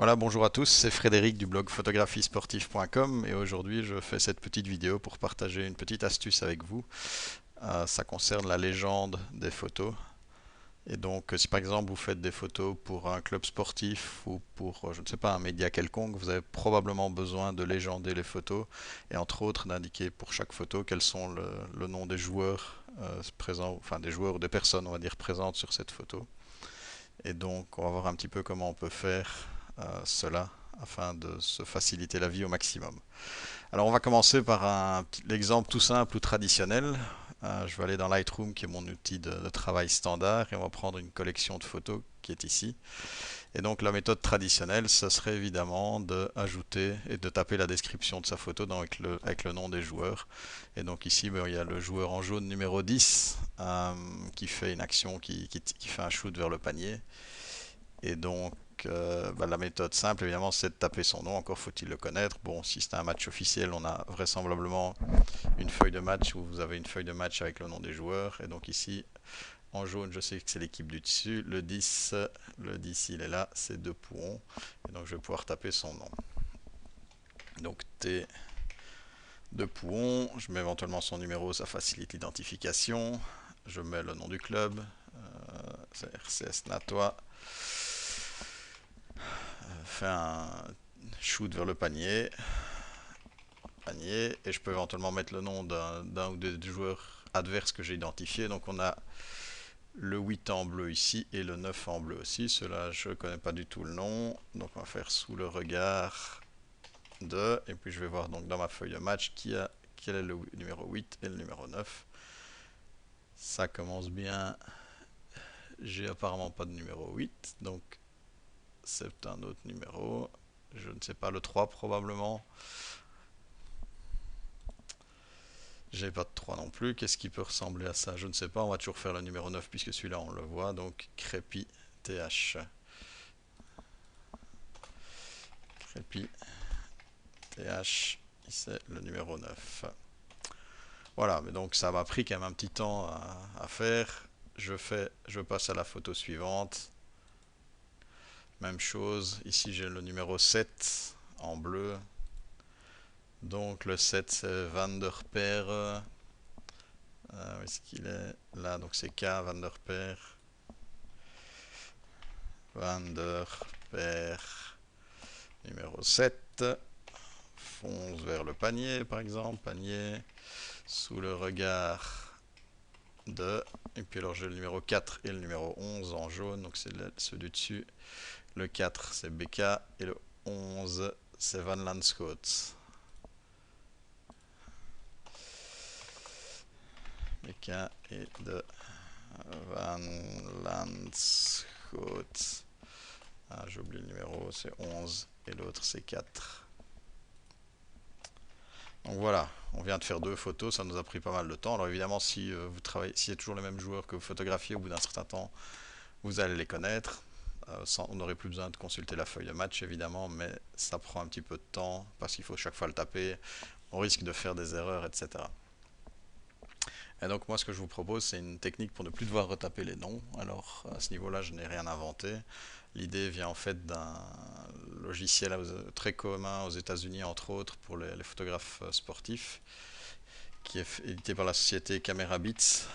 Voilà, bonjour à tous, c'est Frédéric du blog photographisportif.com et aujourd'hui je fais cette petite vidéo pour partager une petite astuce avec vous. Ça concerne la légende des photos. Et donc si par exemple vous faites des photos pour un club sportif ou pour, je ne sais pas, un média quelconque, vous avez probablement besoin de légender les photos et entre autres d'indiquer pour chaque photo quels sont le nom des joueurs présents, enfin des joueurs ou des personnes on va dire présentes sur cette photo. Et donc, on va voir un petit peu comment on peut faire cela afin de se faciliter la vie au maximum. Alors, on va commencer par l'exemple tout simple ou traditionnel. Je vais aller dans Lightroom, qui est mon outil de travail standard, et on va prendre une collection de photos qui est ici. Et donc, la méthode traditionnelle, ce serait évidemment d'ajouter et de taper la description de sa photo avec le nom des joueurs. Et donc ici, ben, il y a le joueur en jaune numéro 10 qui fait une action qui fait un shoot vers le panier. Et donc, la méthode simple, évidemment, c'est de taper son nom. Encore faut-il le connaître. Bon, si c'est un match officiel, on a vraisemblablement une feuille de match où vous avez une feuille de match avec le nom des joueurs. Et donc ici, en jaune, je sais que c'est l'équipe du dessus. Le 10, il est là, c'est Depuon. Et donc, je vais pouvoir taper son nom. Donc, T Depuon. Je mets éventuellement son numéro, ça facilite l'identification. Je mets le nom du club. C'est RCS Natois. Fait un shoot vers le panier et je peux éventuellement mettre le nom d'un ou des joueurs adverses que j'ai identifiés. Donc on a le 8 en bleu ici et le 9 en bleu aussi. Cela je ne connais pas du tout le nom. Donc on va faire sous le regard de. Et puis je vais voir donc dans ma feuille de match quel est le numéro 8 et le numéro 9. Ça commence bien. J'ai apparemment pas de numéro 8. Donc c'est un autre numéro. Je ne sais pas, le 3 probablement. J'ai pas de 3 non plus. Qu'est-ce qui peut ressembler à ça? Je ne sais pas. On va toujours faire le numéro 9 puisque celui-là on le voit. Donc Crépi TH. Crépi TH. C'est le numéro 9. Voilà, mais donc ça m'a pris quand même un petit temps à faire. Je passe à la photo suivante. Même chose. Ici j'ai le numéro 7 en bleu. Donc le 7 c'est Van der Peer. Où est-ce qu'il est? Là, donc c'est K Van der Peer. Van der Peer. Numéro 7. Fonce vers le panier, par exemple. Panier. Sous le regard de. Et puis alors j'ai le numéro 4 et le numéro 11 en jaune. Donc c'est ceux du dessus. Le 4 c'est BK. Et le 11 c'est Van Landscoot. BK et de Van Landscoot. Ah, j'ai oublié le numéro, c'est 11 et l'autre c'est 4. Donc voilà, on vient de faire deux photos, ça nous a pris pas mal de temps. Alors évidemment, si vous travaillez, s'il y a toujours les mêmes joueurs que vous photographiez, au bout d'un certain temps, vous allez les connaître. On n'aurait plus besoin de consulter la feuille de match évidemment, mais ça prend un petit peu de temps parce qu'il faut chaque fois le taper. On risque de faire des erreurs, etc. Et donc moi ce que je vous propose c'est une technique pour ne plus devoir retaper les noms. Alors à ce niveau-là je n'ai rien inventé. L'idée vient en fait d'un logiciel très commun aux États-Unis entre autres pour les photographes sportifs qui est édité par la société Camera Beats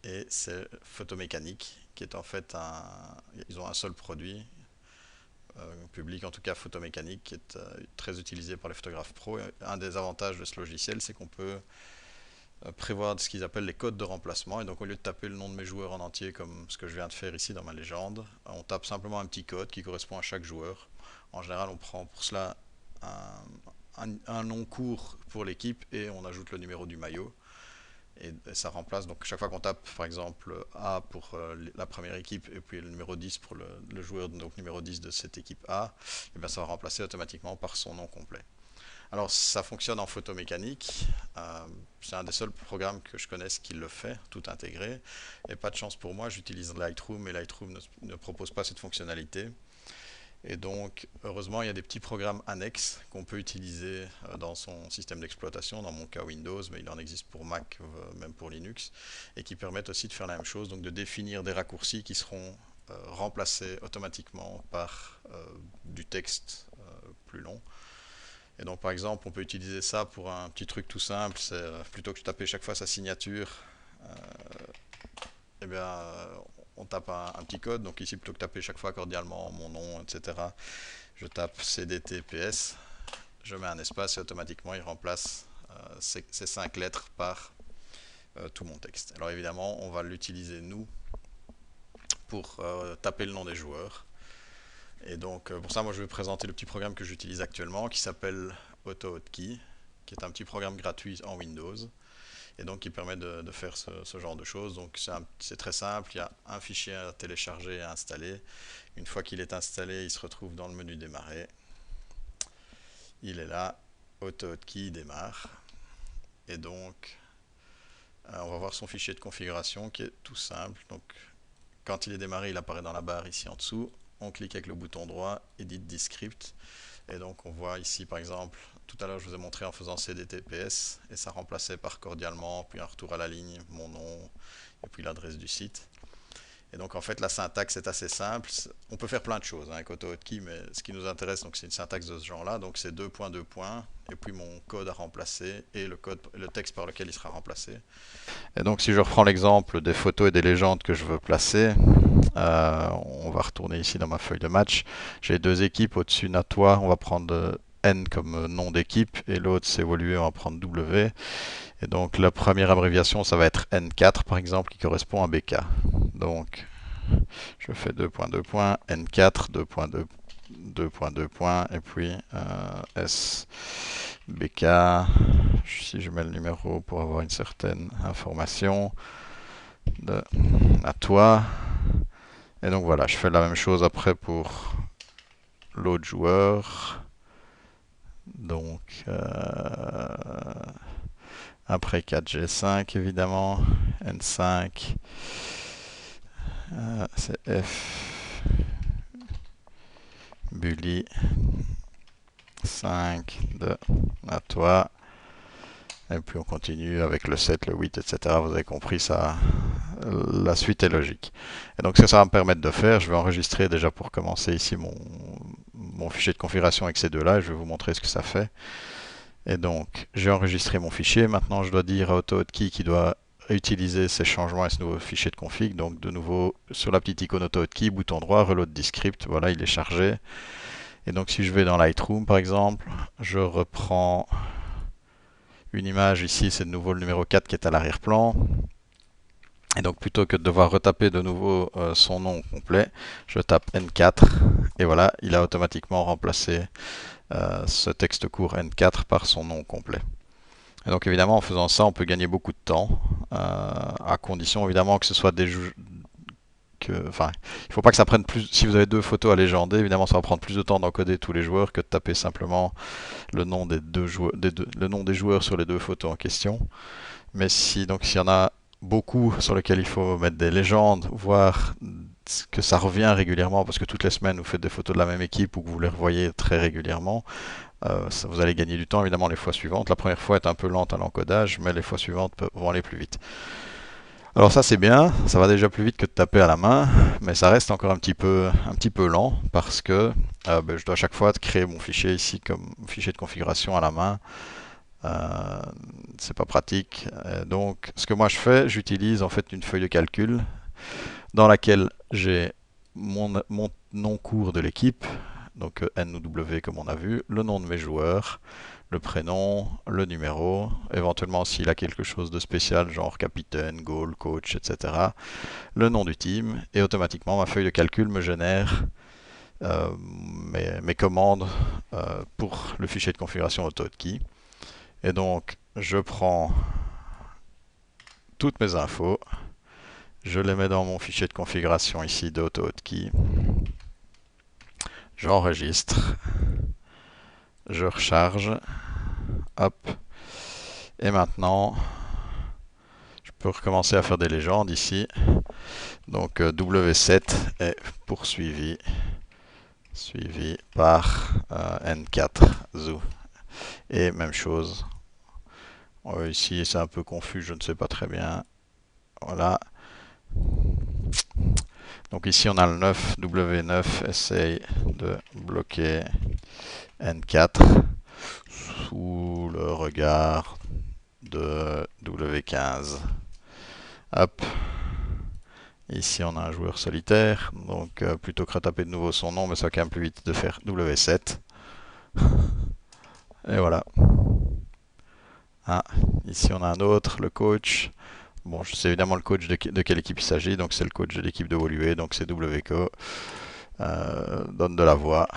et c'est Photomécanique qui est en fait ils ont un seul produit public en tout cas Photomécanique qui est très utilisé par les photographes pro. Et un des avantages de ce logiciel c'est qu'on peut prévoir ce qu'ils appellent les codes de remplacement. Et donc au lieu de taper le nom de mes joueurs en entier comme ce que je viens de faire ici dans ma légende, on tape simplement un petit code qui correspond à chaque joueur. En général, on prend pour cela un nom court pour l'équipe et on ajoute le numéro du maillot. Et ça remplace, donc chaque fois qu'on tape par exemple A pour la première équipe et puis le numéro 10 pour le joueur donc numéro 10 de cette équipe A, et bien ça va remplacer automatiquement par son nom complet. Alors ça fonctionne en photomécanique. C'est un des seuls programmes que je connaisse qui le fait, tout intégré. Et pas de chance pour moi, j'utilise Lightroom et Lightroom ne propose pas cette fonctionnalité. Et donc, heureusement, il y a des petits programmes annexes qu'on peut utiliser dans son système d'exploitation, dans mon cas Windows, mais il en existe pour Mac, même pour Linux, et qui permettent aussi de faire la même chose, donc de définir des raccourcis qui seront remplacé automatiquement par du texte plus long. Et donc par exemple, on peut utiliser ça pour un petit truc tout simple, c'est plutôt que de taper chaque fois sa signature, euh, eh bien, on tape un petit code. Donc ici, plutôt que taper chaque fois cordialement mon nom, etc., je tape CDTPS, je mets un espace et automatiquement il remplace ces 5 lettres par tout mon texte. Alors évidemment, on va l'utiliser nous pour taper le nom des joueurs. Et donc pour ça, moi je vais présenter le petit programme que j'utilise actuellement qui s'appelle AutoHotkey, qui est un petit programme gratuit en Windows et donc qui permet de faire ce genre de choses. Donc c'est très simple, il y a un fichier à télécharger et à installer. Une fois qu'il est installé, il se retrouve dans le menu démarrer. Il est là, AutoHotkey démarre. Et donc on va voir son fichier de configuration qui est tout simple. Donc quand il est démarré, il apparaît dans la barre ici en dessous. On clique avec le bouton droit, Edit this script. Et donc on voit ici par exemple, tout à l'heure je vous ai montré en faisant CDTPS et ça remplaçait par cordialement, puis un retour à la ligne, mon nom et puis l'adresse du site. Et donc en fait la syntaxe est assez simple. On peut faire plein de choses avec AutoHotkey, mais ce qui nous intéresse, donc c'est une syntaxe de ce genre-là. Donc c'est 2 points, et puis mon code à remplacer et le texte par lequel il sera remplacé. Et donc si je reprends l'exemple des photos et des légendes que je veux placer, on va retourner ici dans ma feuille de match. J'ai 2 équipes au-dessus Natois, on va prendre N comme nom d'équipe et l'autre c'est Evolué, on va prendre W. Et donc la première abréviation ça va être N4 par exemple qui correspond à BK. Donc je fais 2 points, N4, 2 points, 2 points, et puis S, BK, si je mets le numéro pour avoir une certaine information, à toi. Et donc voilà, je fais la même chose après pour l'autre joueur. Donc après 4G5 évidemment, N5, c'est F, Bully, 5 de à toi. Et puis on continue avec le 7, le 8, etc. Vous avez compris, ça, la suite est logique. Et donc ce que ça va me permettre de faire, je vais enregistrer déjà pour commencer ici mon fichier de configuration avec ces deux-là. Je vais vous montrer ce que ça fait. Et donc j'ai enregistré mon fichier. Maintenant je dois dire à AutoHotkey qui doit utiliser ces changements et ce nouveau fichier de config. Donc de nouveau sur la petite icône AutoHotkey, bouton droit, reload this script. Voilà, il est chargé. Et donc si je vais dans Lightroom par exemple, je reprends une image ici, c'est de nouveau le numéro 4 qui est à l'arrière-plan. Et donc plutôt que de devoir retaper de nouveau son nom complet, je tape N4 et voilà, il a automatiquement remplacé ce texte court N4 par son nom complet. Et donc évidemment en faisant ça, on peut gagner beaucoup de temps, à condition évidemment que ce soit des jeux enfin, il faut pas que ça prenne plus. Si vous avez 2 photos à légender, évidemment, ça va prendre plus de temps d'encoder tous les joueurs que de taper simplement le nom le nom des joueurs sur les 2 photos en question. Mais si donc s'il y en a beaucoup sur lesquels il faut mettre des légendes, voir que ça revient régulièrement, parce que toutes les semaines vous faites des photos de la même équipe ou que vous les revoyez très régulièrement, vous allez gagner du temps évidemment les fois suivantes. La première fois est un peu lente à l'encodage, mais les fois suivantes vont aller plus vite. Alors ça c'est bien, ça va déjà plus vite que de taper à la main, mais ça reste encore un petit peu lent parce que je dois à chaque fois créer mon fichier ici comme fichier de configuration à la main. C'est pas pratique. Donc ce que moi je fais, j'utilise en fait une feuille de calcul dans laquelle j'ai mon nom court de l'équipe, donc N ou W comme on a vu, le nom de mes joueurs, le prénom, le numéro, éventuellement s'il a quelque chose de spécial, genre capitaine, goal, coach, etc., le nom du team, et automatiquement ma feuille de calcul me génère mes commandes pour le fichier de configuration AutoHotkey. Et donc je prends toutes mes infos, je les mets dans mon fichier de configuration ici d'AutoHotkey, j'enregistre, je recharge, hop, et maintenant je peux recommencer à faire des légendes ici. Donc W7 est poursuivi suivi par N4 Zoo. Et même chose. Ici c'est un peu confus, je ne sais pas très bien. Voilà. Donc ici on a le 9, W9 essaye de bloquer N4 sous le regard de W15. Hop. Ici on a un joueur solitaire, donc plutôt que retaper de nouveau son nom, mais ça va quand même plus vite de faire W7. Et voilà. Ah, ici on a un autre, le coach. Bon, je sais évidemment le coach de quelle équipe il s'agit, donc c'est le coach de l'équipe de Woluwe, donc c'est WCO. Donne de la voix.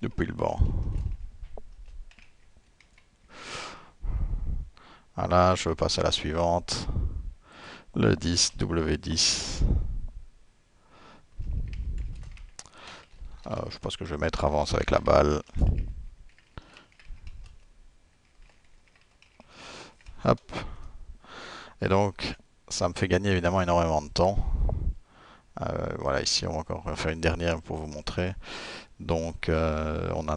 Depuis le banc. Voilà, je passe à la suivante. Le 10, W10. Je pense que je vais mettre avance avec la balle. Hop. Et donc, ça me fait gagner évidemment énormément de temps. Voilà, ici on va encore faire une dernière pour vous montrer. Donc, on a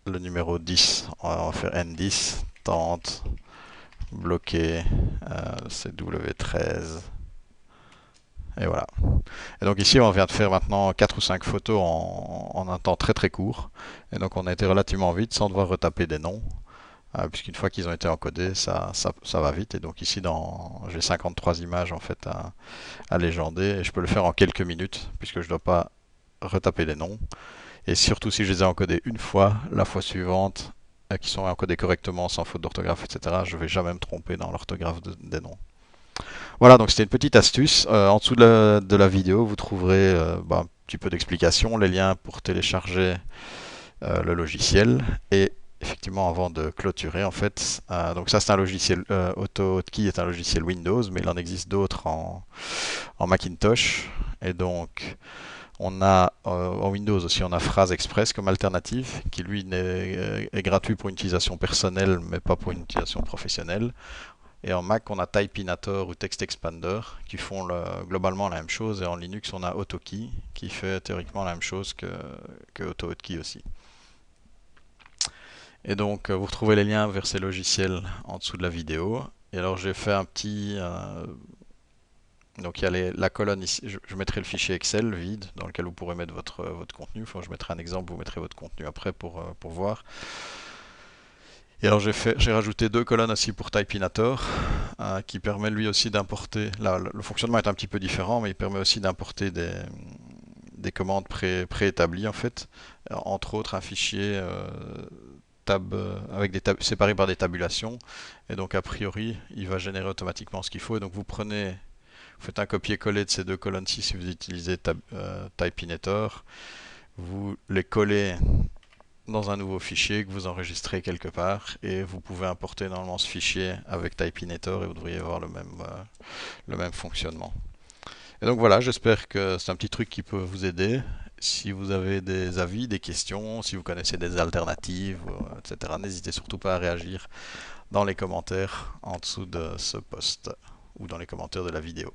le numéro 10, on va faire N10, tente, bloqué, c'est W13. Et voilà. Et donc ici, on vient de faire maintenant 4 ou 5 photos en un temps très très court. Et donc on a été relativement vite sans devoir retaper des noms. Puisqu'une fois qu'ils ont été encodés, ça va vite. Et donc ici, j'ai 53 images en fait à légender. Et je peux le faire en quelques minutes, puisque je ne dois pas retaper des noms. Et surtout si je les ai encodés une fois, la fois suivante, qui sont encodés correctement, sans faute d'orthographe, etc., je ne vais jamais me tromper dans l'orthographe des noms. Voilà, donc c'était une petite astuce. En dessous de la vidéo, vous trouverez un petit peu d'explication, les liens pour télécharger le logiciel. Et effectivement, avant de clôturer, en fait, donc ça c'est un logiciel, AutoHotkey est un logiciel Windows, mais il en existe d'autres en Macintosh. Et donc, on a en Windows aussi, on a Phrase Express comme alternative, qui lui est gratuit pour une utilisation personnelle, mais pas pour une utilisation professionnelle. Et en Mac, on a Typinator ou Text Expander qui font globalement la même chose. Et en Linux, on a AutoKey qui fait théoriquement la même chose que AutoHotkey aussi. Et donc, vous retrouvez les liens vers ces logiciels en dessous de la vidéo. Et alors, j'ai fait un petit... donc, il y a la colonne ici. Je mettrai le fichier Excel vide dans lequel vous pourrez mettre votre contenu. Enfin, je mettrai un exemple, vous mettrez votre contenu après pour voir. Et alors j'ai rajouté 2 colonnes aussi pour Typinator, qui permet lui aussi d'importer. Là, le fonctionnement est un petit peu différent, mais il permet aussi d'importer des commandes préétablies en fait. Entre autres un fichier avec séparé par des tabulations. Et donc a priori, il va générer automatiquement ce qu'il faut. Et donc vous faites un copier-coller de ces 2 colonnes-ci si vous utilisez Typinator. Vous les collez dans un nouveau fichier que vous enregistrez quelque part et vous pouvez importer normalement ce fichier avec Typinator et vous devriez avoir le même fonctionnement. Et donc voilà, j'espère que c'est un petit truc qui peut vous aider. Si vous avez des avis, des questions, si vous connaissez des alternatives, etc., n'hésitez surtout pas à réagir dans les commentaires en dessous de ce post ou dans les commentaires de la vidéo.